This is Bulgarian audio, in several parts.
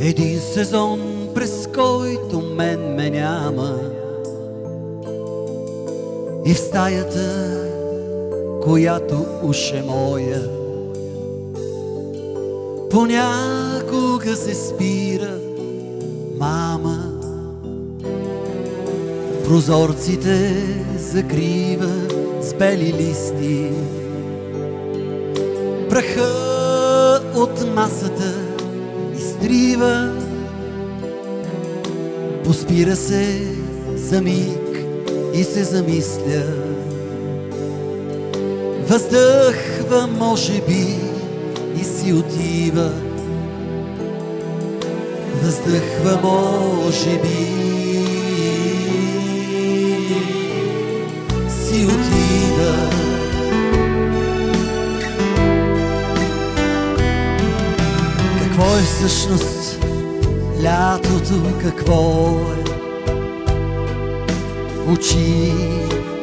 Един сезон, през който мен ме няма, и в стаята, която уж е моя, понякога се спира мама. Прозорците закрива с бели листи, праха от масата изтрива. Поспира се за миг и се замисля, въздъхва може би и си отива. Въздъхва може би си отива. Какво е всъщност лятото, какво е? Очи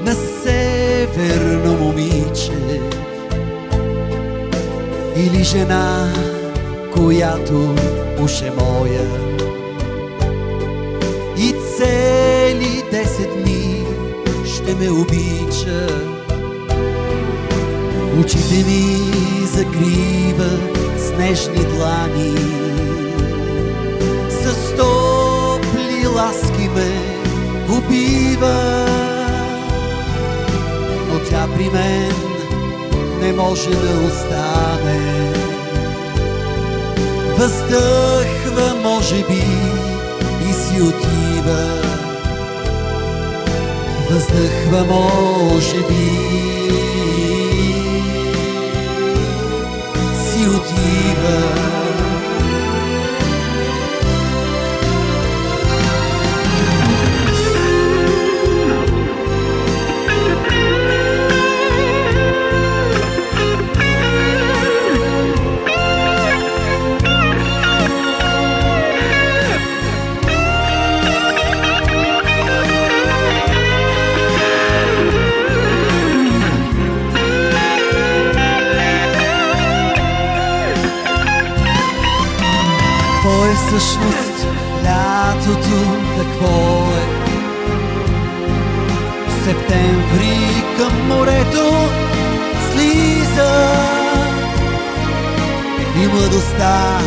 на северно момиче или жена, която уж е моя, и цели 10 дни ще ме обича. Очите ми закрива с нежни длани, с топли ласки ме убива. Но тя при мен не може да остане. Въздъхва може би и си отива. Въздъхва може би си отива. Какво е всъщност лятото, какво е? Септември към морето слиза и младостта,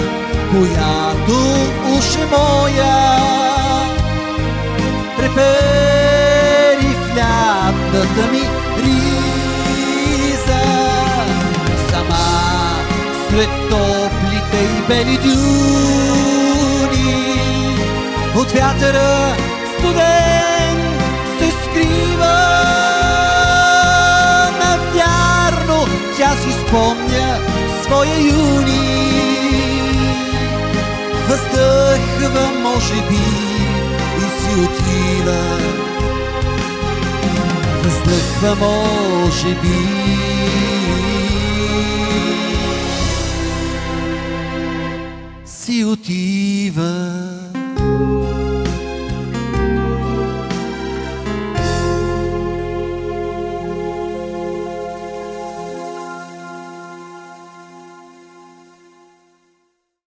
която уж е моя, трепери в лятната ми риза. Сама сред топлите и бели дюни, от вятъра студен се скрива. Навярно тя си спомня своя юни. Въздъхва може би и си отива. Въздъхва може би си отива.